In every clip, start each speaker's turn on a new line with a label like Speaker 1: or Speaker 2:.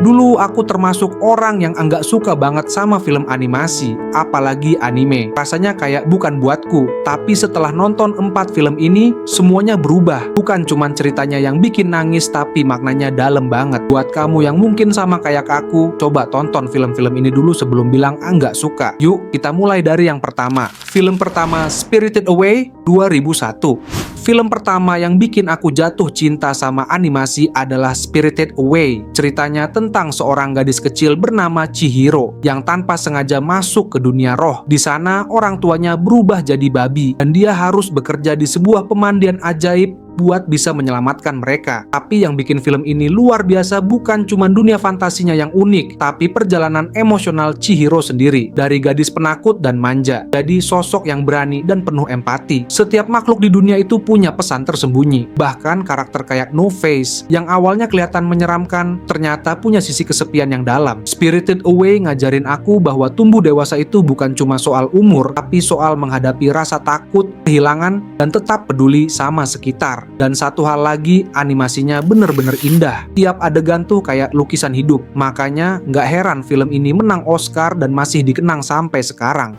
Speaker 1: Dulu aku termasuk orang yang enggak suka banget sama film animasi, apalagi anime. Rasanya kayak bukan buatku. Tapi setelah nonton 4 film ini, semuanya berubah. Bukan cuman ceritanya yang bikin nangis, tapi maknanya dalam banget. Buat kamu yang mungkin sama kayak aku, coba tonton film-film ini dulu sebelum bilang enggak suka. Yuk, kita mulai dari yang pertama. Film pertama, Spirited Away 2001. Film pertama yang bikin aku jatuh cinta sama animasi adalah Spirited Away. Ceritanya tentang seorang gadis kecil bernama Chihiro yang tanpa sengaja masuk ke dunia roh. Di sana orang tuanya berubah jadi babi dan dia harus bekerja di sebuah pemandian ajaib buat bisa menyelamatkan mereka. Tapi yang bikin film ini luar biasa bukan cuma dunia fantasinya yang unik, tapi perjalanan emosional Chihiro sendiri. Dari gadis penakut dan manja, jadi sosok yang berani dan penuh empati. Setiap makhluk di dunia itu punya pesan tersembunyi. Bahkan karakter kayak No Face yang awalnya kelihatan menyeramkan, ternyata punya sisi kesepian yang dalam. Spirited Away ngajarin aku bahwa tumbuh dewasa itu bukan cuma soal umur, tapi soal menghadapi rasa takut, kehilangan, dan tetap peduli sama sekitar. Dan satu hal lagi, animasinya bener-bener indah. Tiap adegan tuh kayak lukisan hidup. Makanya nggak heran film ini menang Oscar dan masih dikenang sampai sekarang.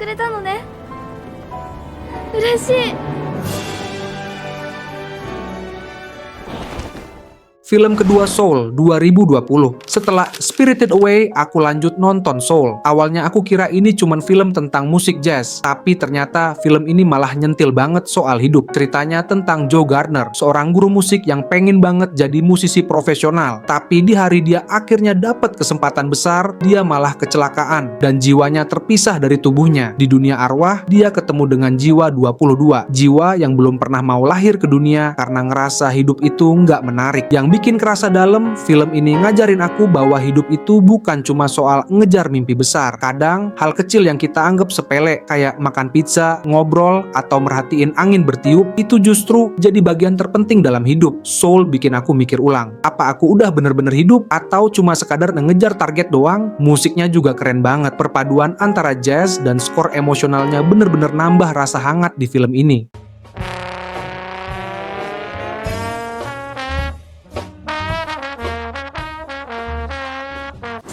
Speaker 1: Film kedua, Soul 2020. Setelah Spirited Away, aku lanjut nonton Soul. Awalnya aku kira ini cuman film tentang musik jazz, tapi ternyata film ini malah nyentil banget soal hidup. Ceritanya tentang Joe Gardner, seorang guru musik yang pengen banget jadi musisi profesional. Tapi di hari dia akhirnya dapat kesempatan besar, dia malah kecelakaan dan jiwanya terpisah dari tubuhnya. Di dunia arwah, dia ketemu dengan jiwa 22, jiwa yang belum pernah mau lahir ke dunia karena ngerasa hidup itu nggak menarik. Yang bikin kerasa dalam, film ini ngajarin aku bahwa hidup itu bukan cuma soal ngejar mimpi besar. Kadang hal kecil yang kita anggap sepele kayak makan pizza, ngobrol, atau merhatiin angin bertiup itu justru jadi bagian terpenting dalam hidup. Soul bikin aku mikir ulang, apa aku udah bener-bener hidup atau cuma sekadar ngejar target doang? Musiknya juga keren banget. Perpaduan antara jazz dan skor emosionalnya bener-bener nambah rasa hangat di film ini.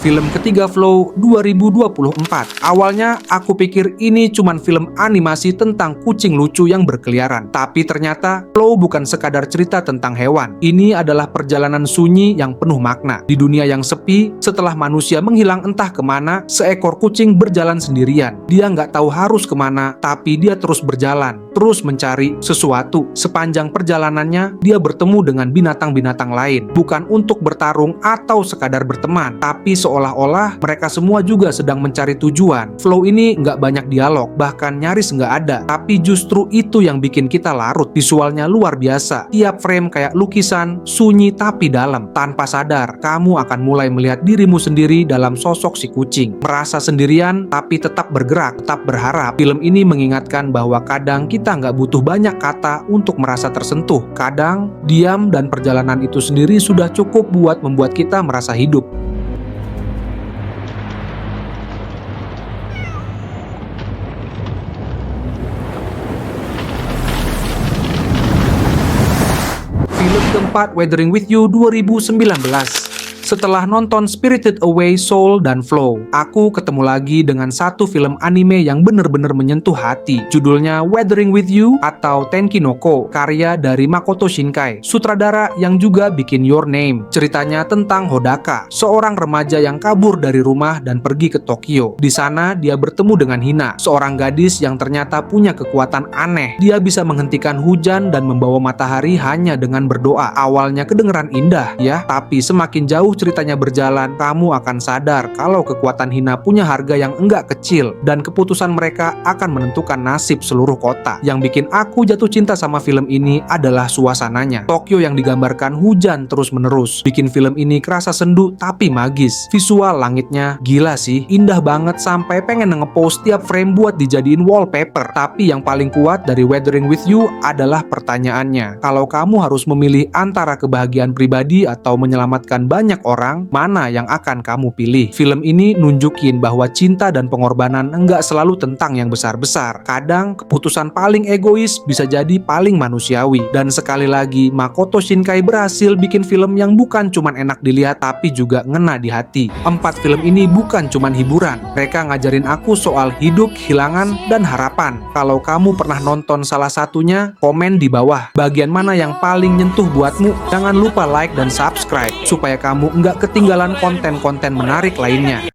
Speaker 1: Film ketiga, Flow 2024. Awalnya aku pikir ini cuman film animasi tentang kucing lucu yang berkeliaran. Tapi ternyata Flow bukan sekadar cerita tentang hewan. Ini adalah perjalanan sunyi yang penuh makna. Di dunia yang sepi, setelah manusia menghilang entah kemana, seekor kucing berjalan sendirian. Dia nggak tahu harus kemana, tapi dia terus berjalan, terus mencari sesuatu. Sepanjang perjalanannya, dia bertemu dengan binatang-binatang lain. Bukan untuk bertarung atau sekadar berteman, tapi seolah-olah mereka semua juga sedang mencari tujuan. Flow ini nggak banyak dialog, bahkan nyaris nggak ada. Tapi justru itu yang bikin kita larut. Visualnya luar biasa. Tiap frame kayak lukisan, sunyi tapi dalam. Tanpa sadar, kamu akan mulai melihat dirimu sendiri dalam sosok si kucing. Merasa sendirian, tapi tetap bergerak, tetap berharap. Film ini mengingatkan bahwa kadang kita nggak butuh banyak kata untuk merasa tersentuh. Kadang, diam dan perjalanan itu sendiri sudah cukup buat membuat kita merasa hidup. Film keempat, Weathering with You 2019. Setelah nonton Spirited Away, Soul, dan Flow, aku ketemu lagi dengan satu film anime yang bener-bener menyentuh hati. Judulnya Weathering with You atau Tenki no Ko, karya dari Makoto Shinkai, sutradara yang juga bikin Your Name. Ceritanya tentang Hodaka, seorang remaja yang kabur dari rumah dan pergi ke Tokyo. Di sana dia bertemu dengan Hina, seorang gadis yang ternyata punya kekuatan aneh. Dia bisa menghentikan hujan dan membawa matahari hanya dengan berdoa. Awalnya kedengeran indah ya, tapi semakin jauh ceritanya berjalan, kamu akan sadar kalau kekuatan Hina punya harga yang enggak kecil dan keputusan mereka akan menentukan nasib seluruh kota. Yang bikin aku jatuh cinta sama film ini adalah suasananya. Tokyo yang digambarkan hujan terus-menerus, bikin film ini kerasa sendu tapi magis. Visual langitnya gila sih, indah banget sampai pengen ngepost tiap frame buat dijadiin wallpaper. Tapi yang paling kuat dari Weathering with You adalah pertanyaannya. Kalau kamu harus memilih antara kebahagiaan pribadi atau menyelamatkan banyak orang, mana yang akan kamu pilih? Film ini nunjukin bahwa cinta dan pengorbanan enggak selalu tentang yang besar-besar. Kadang keputusan paling egois bisa jadi paling manusiawi. Dan sekali lagi, Makoto Shinkai berhasil bikin film yang bukan cuman enak dilihat tapi juga ngena di hati. 4 film ini bukan cuman hiburan. Mereka ngajarin aku soal hidup, kehilangan, dan harapan. Kalau kamu pernah nonton salah satunya, komen di bawah. Bagian mana yang paling nyentuh buatmu? Jangan lupa like dan subscribe supaya kamu nggak ketinggalan konten-konten menarik lainnya.